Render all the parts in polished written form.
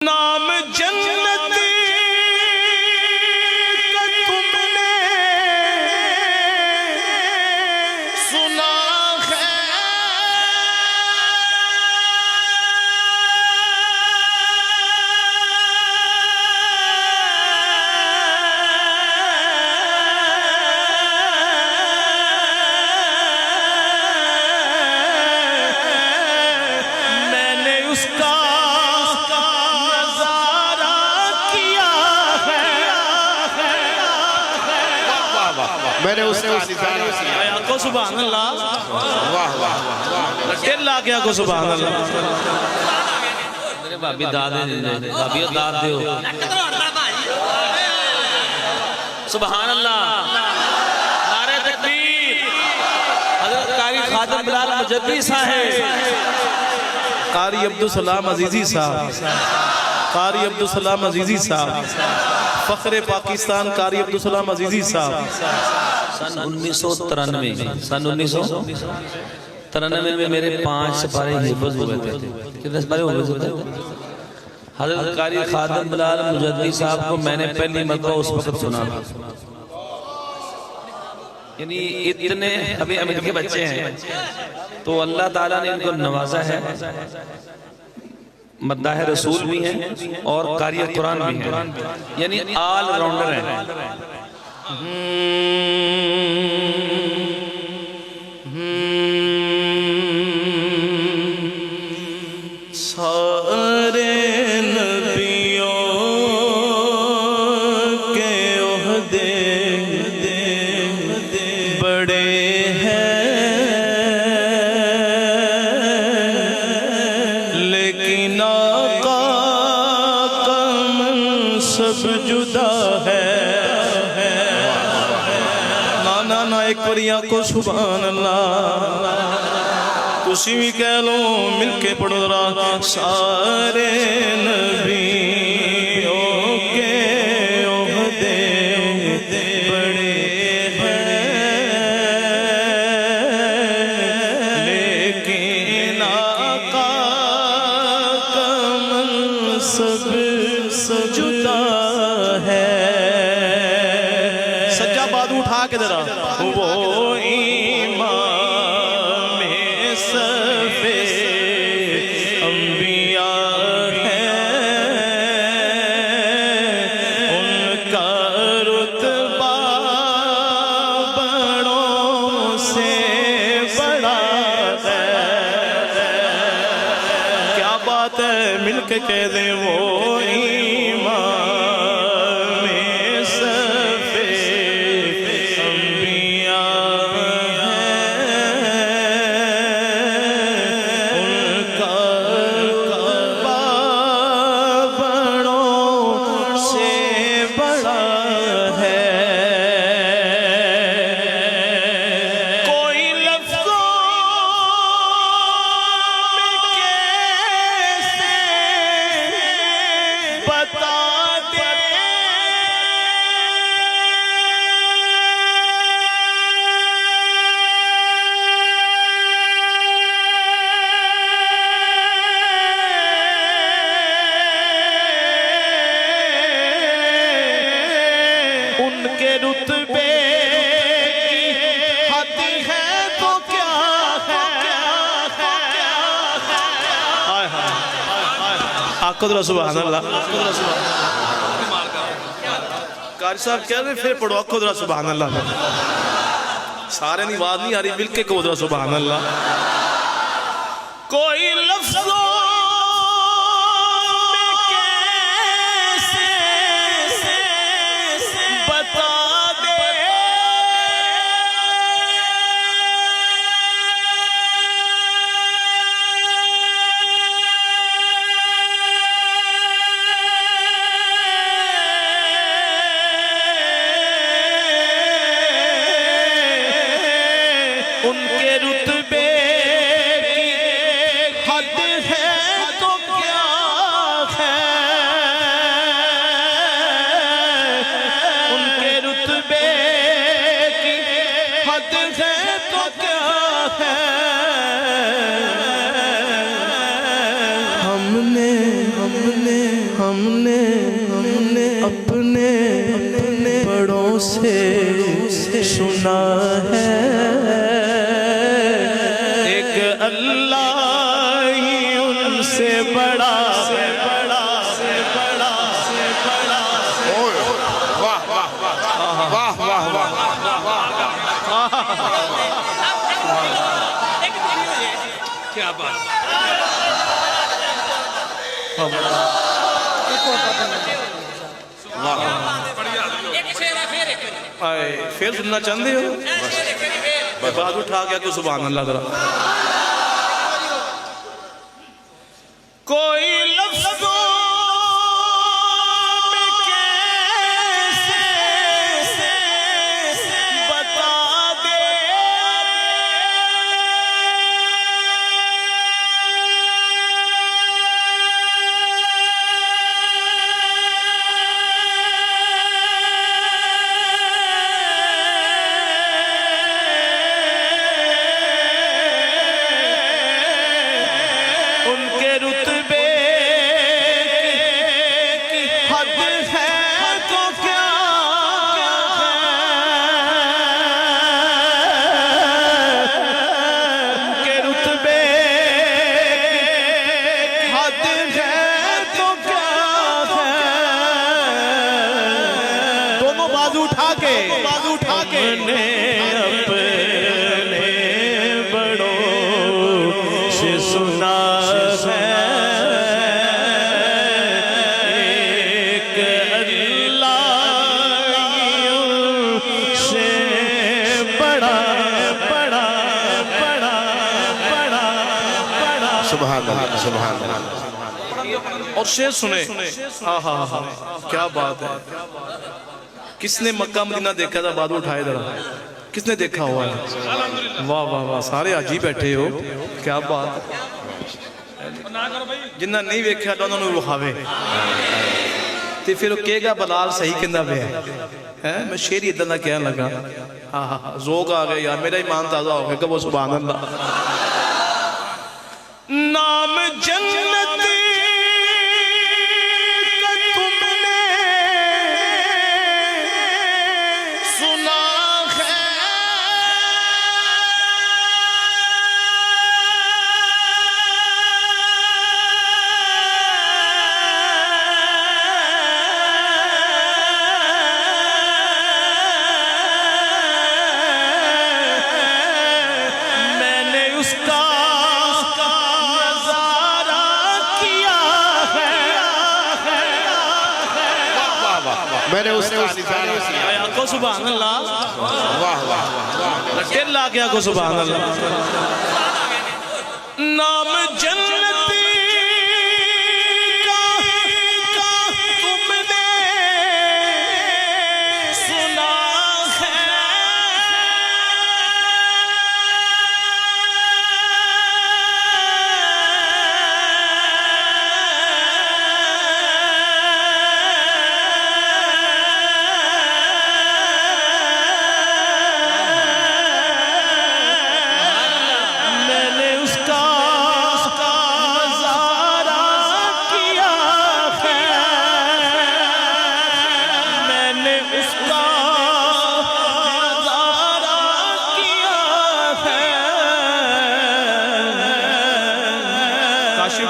नाम जन्नत का तुमने सुना है, मैंने उसका मैंने उसको सुभान अल्लाह, वाह वाह वाह दिल आ गया को सुभान अल्लाह। मेरे भाभी दाद दे, भाभी दाद दो। सुभान अल्लाह, नारे तकबीर। हज़रत कारी खादिम बिलाल मुजद्दी साहब, कारी अब्दुल सलाम अजीजी साहब, कारी अब्दुल सलाम अजीजी साहब, फख्रे पाकिस्तान कारी अब्दुल सलाम अजीजी साहब, सन 1993 में मेरे 5 सिपाही हिफ्ज़ हुए थे। कितने सिपाही हुए थे? हज़रत कारी खादिम बिलाल मुजद्दी साहब को मैंने पहली मरतबा उस वक्त सुना था। यानी इतने अभी अमीर के बच्चे हैं तो अल्लाह ताला ने इनको नवाजा है, मद्दाह रसूल भी हैं और कारी कुरान भी हैं, यानी ऑल राउंडर हैं। सारे नबियों के ओहदे बड़े हैं, लेकिन आका का मनसब जुदा है। ना एक परिया को सुभान अल्लाह, तुसी भी कह लो मिलके पढ़ो जरा। सारे नबियों के ओहदे बड़े हैं, लेकिन आका का मनसब जुदा है। सज्जा बाजू उठा के जरा, वो इमाम सफे अंबिया है, उनका रुतबा बड़ों से बड़ा है। क्या बात है, मिलके कह दे वो उनके रुतबे की हद है तो क्या है। आको जरा सुभान अल्लाह। कारी साहब कह रहे फिर पढ़ो, आको जरा सुभान अल्लाह। सारे की आवाज नहीं आ रही, मिलके को जरा सुभान अल्लाह। कोई लफ्ज़ उनके रुतबे की हमने अपने बड़ों से सुना है, एक अल्लाह ही उनसे बड़ा से बड़ा से बड़ा से बड़ा। वाह वाह वाह वाह वाह क्या बात। फिर सुनना चाहते हो? बात उठा के तो सुभान अल्लाह करा। कोई लफ्ज़ों में कैसे बता दे, उनके रुतबे की हद है तो क्या है, उनके रुतबे की हद है तो क्या है। दोनों बाजू उठा के हमने अपने बड़ों से सुना है, एक अल्लाह से बड़ा बड़ा बड़ा बड़ा बड़ा। सुभान अल्लाह सुभान अल्लाह। और शेर सुने, आहा हा, क्या बात है। किसने मक्का मदीना देखा था? बाजू उठाए जरा, किसने देखा हुआ है? वाह वाह वाह, सारे आज ही बैठे हो, क्या बात है। जिन्ना नहीं वेख्या तो उन्होंने विखावे ते फिर कहेगा बलाल सही कहंदा पिया है। मैं शेर इदां दा कहन लगा, हाँ हाँ हाँ, ज़ोक आ गया यार, मेरा ईमान ताज़ा हो गया। कबो सुभान अल्लाह। नाम जन्नत का तुमने सुना है, मैंने उसका नज़ारा किया है, मैंने उसका निजारा किया। को सुभान अल्लाह। वाह वाह लटे ला गया को सुभान अल्लाह। नाम जन्नती का तुमने सुना है, मैंने उसका नज़ारा किया है, मैंने उसका नज़ारा किया है। काशिफ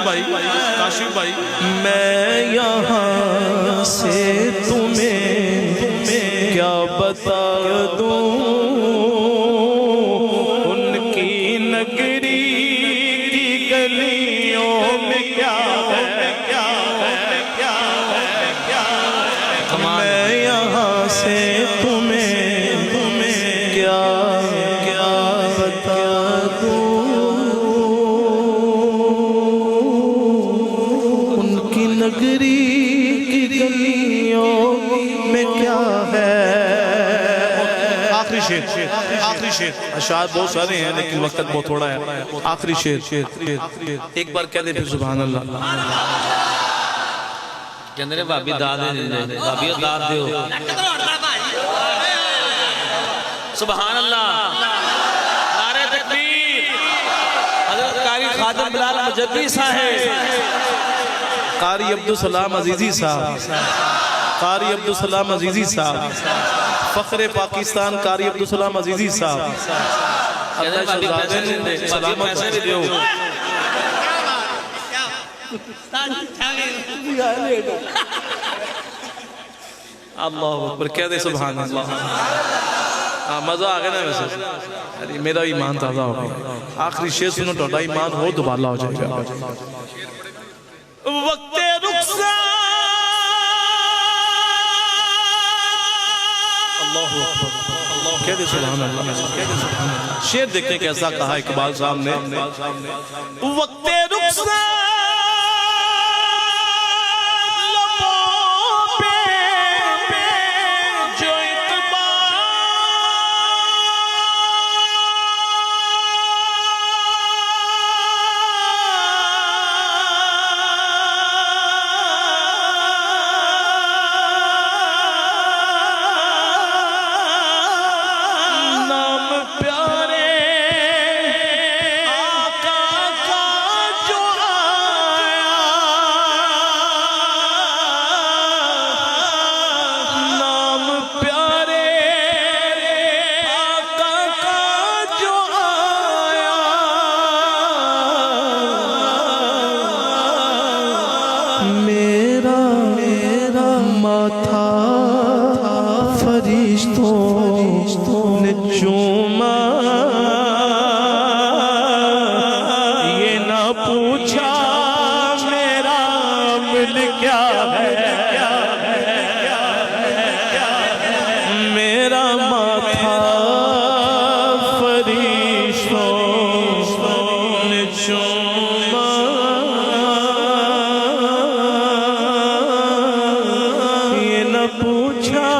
भाई मैं यहाँ से तुम्हें क्या बता दूँ, उनकी नगरी की गलियों में क्या है, क्या है, क्या है, क्या है। मैं यहाँ से तुम्हें क्या क्या बता दूँ, उनकी नगरी की गलियों में क्या है। आखिरी शेर शायद बहुत सारे हैं लेकिन वक्त बहुत थोड़ा है। आखिरी शेर एक बार कह दे फिर सुभान अल्लाह। कहते ने भाभी दाद दे, भाभी दाद दियो। सुभान अल्लाह, नारे तकबीर। हज़रत कारी खादिम बिलाल मुजद्दी साहब कारी अब्दुल सलाम अजीजी साहब, कारी अब्दुल सलाम अजीजी साहब, फख्रे पाकिस्तान कारी अब्दुल सलाम अजीजी साहब। अल्लाह शहजादे ने सलामत अल्लाह अकबर कह दे सुभान अल्लाह। मजा आ गया ना वैसे। अरे मेरा ईमान ताज़ा हो गया। आखिरी शेर सुनो तो ईमान हो दुबाला हो जाएगा। वक्ते रुखसार अल्लाहु अकबर कह दे सुभान अल्लाह। शेर देखने कैसा कहा इकबाल साहब ने। वक्ते रुखसार ने चूमा, ये ना पूछा मेरा अमल क्या है, मेरा माथा फरिश्तों ने चूमा, ये ना पूछा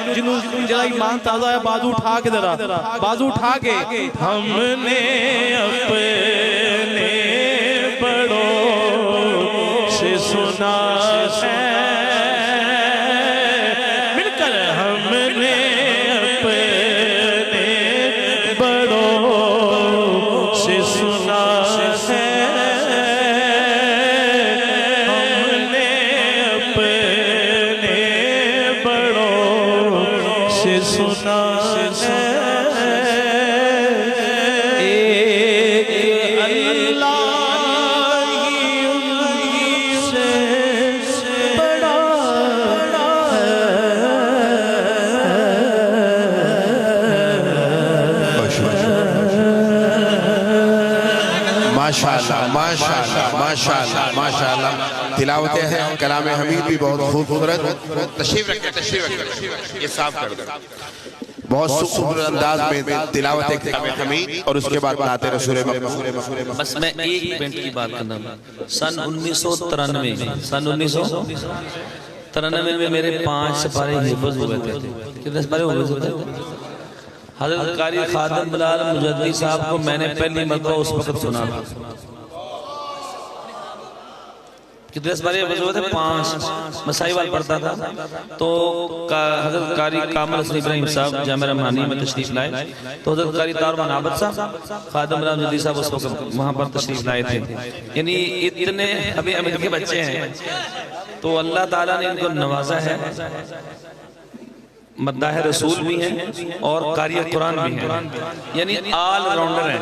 जिन्होंने जरा ईमान ताज़ा है बाजू उठा के जरा बाजू उठा के। हमने अपने बड़ों से सुना है मिलकर, हमने अपने बड़ों से सुना है, हमने अपने बड़ों से सुना है। एक अल्लाह ही उनसे बड़ा है। माशाअल्लाह माशाअल्लाह माशाअल्लाह माशाअल्लाह। तिलावतें हैं, कलाम हमीद भी बहुत खूबसूरत। तशरीफ रखें, तशरीफ रखें, ये साफ कर दो। बहुत खूबसूरत अंदाज में तिलावत कलाम हमीद और उसके बाद नाते रसूल। बस मैं एक मिनट की बात करना। सन 1993 में मेरे 5 सिपारे हिफ्ज़ हुए थे। कितने सिपारे हुए थे? हज़रत कारी खादिम बिलाल मुजद्दी साहब को मैंने पहली मरतबा उस वक्त सुना था। कितने सिपारे हुए थे? 5। मसाइवाल पढ़ता था तो हज़रत कारी कामल हसन इब्राहिम साहब जामे रहमानी में तशरीफ लाए, तो हज़रत कारी तारमान आबद साहब खादिम बिलाल मुजद्दी साहब उस वक्त वहाँ पर तशरीफ लाए थे। यानी इतने अभी अमीर के बच्चे हैं तो अल्लाह ताला ने इनको नवाजा है। मद्दाह रसूल भी हैं और कारी कुरान भी हैं, यानी ऑल राउंडर हैं।